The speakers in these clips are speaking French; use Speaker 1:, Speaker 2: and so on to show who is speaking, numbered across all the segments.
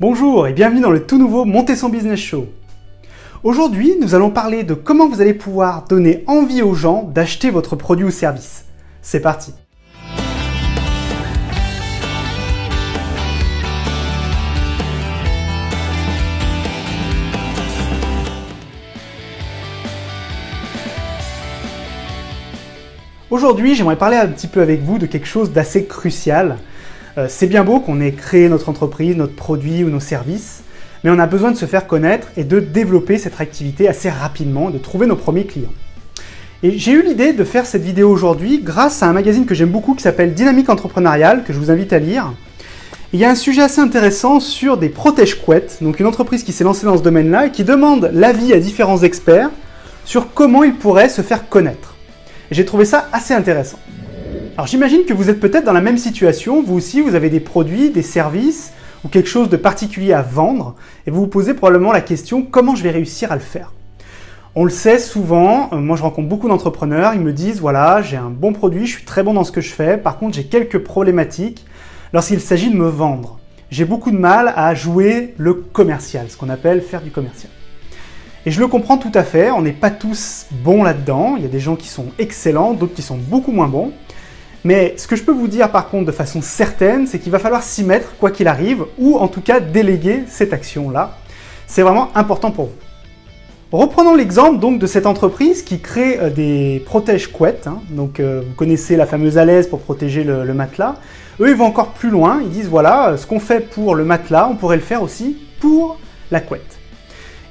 Speaker 1: Bonjour et bienvenue dans le tout nouveau Monter son Business Show. Aujourd'hui, nous allons parler de comment vous allez pouvoir donner envie aux gens d'acheter votre produit ou service. C'est parti! Aujourd'hui, j'aimerais parler un petit peu avec vous de quelque chose d'assez crucial. C'est bien beau qu'on ait créé notre entreprise, notre produit ou nos services, mais on a besoin de se faire connaître et de développer cette activité assez rapidement, de trouver nos premiers clients. Et j'ai eu l'idée de faire cette vidéo aujourd'hui grâce à un magazine que j'aime beaucoup qui s'appelle Dynamique Entrepreneuriale, que je vous invite à lire. Et il y a un sujet assez intéressant sur des protège-couettes, donc une entreprise qui s'est lancée dans ce domaine-là et qui demande l'avis à différents experts sur comment ils pourraient se faire connaître. Et j'ai trouvé ça assez intéressant. Alors j'imagine que vous êtes peut-être dans la même situation, vous aussi vous avez des produits, des services ou quelque chose de particulier à vendre et vous vous posez probablement la question comment je vais réussir à le faire. On le sait souvent, moi je rencontre beaucoup d'entrepreneurs, ils me disent voilà j'ai un bon produit, je suis très bon dans ce que je fais, par contre j'ai quelques problématiques lorsqu'il s'agit de me vendre. J'ai beaucoup de mal à jouer le commercial, ce qu'on appelle faire du commercial. Et je le comprends tout à fait, on n'est pas tous bons là-dedans, il y a des gens qui sont excellents, d'autres qui sont beaucoup moins bons. Mais ce que je peux vous dire par contre de façon certaine, c'est qu'il va falloir s'y mettre quoi qu'il arrive, ou en tout cas déléguer cette action-là. C'est vraiment important pour vous. Reprenons l'exemple donc de cette entreprise qui crée des protège-couettes. Donc vous connaissez la fameuse alaise pour protéger le matelas. Eux ils vont encore plus loin, ils disent voilà, ce qu'on fait pour le matelas, on pourrait le faire aussi pour la couette.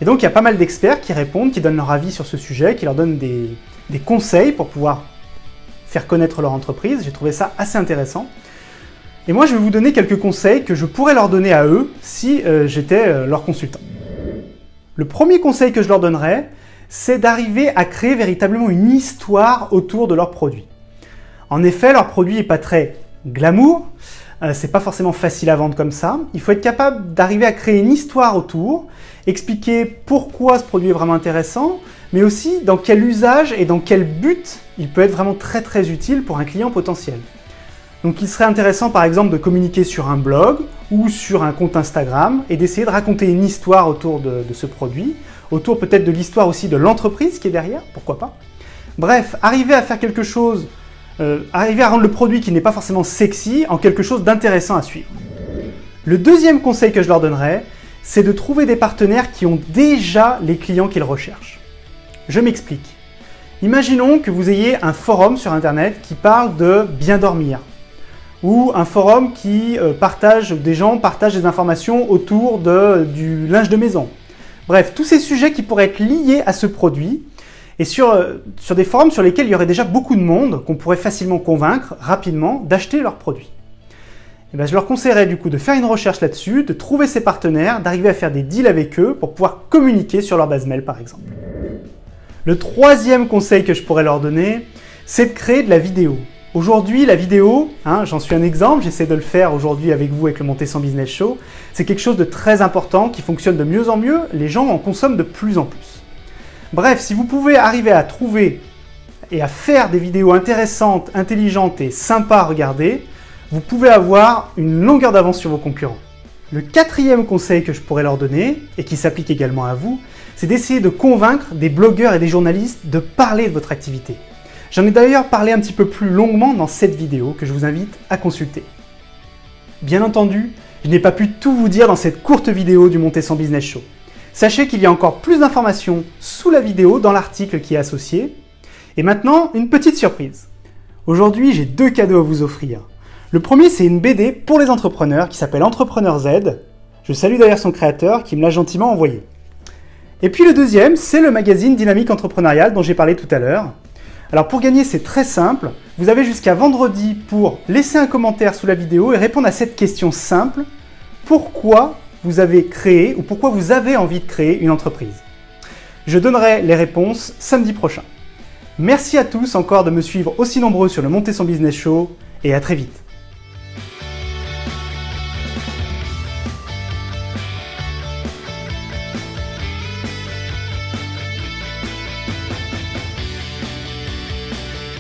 Speaker 1: Et donc il y a pas mal d'experts qui répondent, qui donnent leur avis sur ce sujet, qui leur donnent des conseils pour pouvoir faire connaître leur entreprise. J'ai trouvé ça assez intéressant. Et moi, je vais vous donner quelques conseils que je pourrais leur donner à eux si j'étais leur consultant. Le premier conseil que je leur donnerais, c'est d'arriver à créer véritablement une histoire autour de leur produit. En effet, leur produit n'est pas très glamour, c'est pas forcément facile à vendre comme ça. Il faut être capable d'arriver à créer une histoire autour, expliquer pourquoi ce produit est vraiment intéressant, mais aussi dans quel usage et dans quel but il peut être vraiment très utile pour un client potentiel. Donc il serait intéressant par exemple de communiquer sur un blog ou sur un compte Instagram et d'essayer de raconter une histoire autour de ce produit, autour peut-être de l'histoire aussi de l'entreprise qui est derrière, pourquoi pas. Bref, arriver à faire quelque chose, arriver à rendre le produit qui n'est pas forcément sexy en quelque chose d'intéressant à suivre. Le deuxième conseil que je leur donnerais, c'est de trouver des partenaires qui ont déjà les clients qu'ils recherchent. Je m'explique. Imaginons que vous ayez un forum sur internet qui parle de bien dormir ou un forum qui des gens partagent des informations autour du linge de maison. Bref, tous ces sujets qui pourraient être liés à ce produit et sur des forums sur lesquels il y aurait déjà beaucoup de monde qu'on pourrait facilement convaincre rapidement d'acheter leurs produits. Et bien, je leur conseillerais du coup de faire une recherche là-dessus, de trouver ces partenaires, d'arriver à faire des deals avec eux pour pouvoir communiquer sur leur base mail par exemple. Le troisième conseil que je pourrais leur donner, c'est de créer de la vidéo. Aujourd'hui, la vidéo, j'en suis un exemple, j'essaie de le faire aujourd'hui avec vous avec le Monter son Business Show, c'est quelque chose de très important qui fonctionne de mieux en mieux, les gens en consomment de plus en plus. Bref, si vous pouvez arriver à trouver et à faire des vidéos intéressantes, intelligentes et sympas à regarder, vous pouvez avoir une longueur d'avance sur vos concurrents. Le quatrième conseil que je pourrais leur donner, et qui s'applique également à vous, c'est d'essayer de convaincre des blogueurs et des journalistes de parler de votre activité. J'en ai d'ailleurs parlé un petit peu plus longuement dans cette vidéo que je vous invite à consulter. Bien entendu, je n'ai pas pu tout vous dire dans cette courte vidéo du Monter son Business Show. Sachez qu'il y a encore plus d'informations sous la vidéo dans l'article qui est associé. Et maintenant, une petite surprise. Aujourd'hui, j'ai deux cadeaux à vous offrir. Le premier, c'est une BD pour les entrepreneurs qui s'appelle Entrepreneur Z. Je salue d'ailleurs son créateur qui me l'a gentiment envoyé. Et puis le deuxième, c'est le magazine Dynamique Entrepreneuriale dont j'ai parlé tout à l'heure. Alors pour gagner, c'est très simple. Vous avez jusqu'à vendredi pour laisser un commentaire sous la vidéo et répondre à cette question simple. Pourquoi vous avez créé ou pourquoi vous avez envie de créer une entreprise? Je donnerai les réponses samedi prochain. Merci à tous encore de me suivre aussi nombreux sur le Monter son Business Show et à très vite.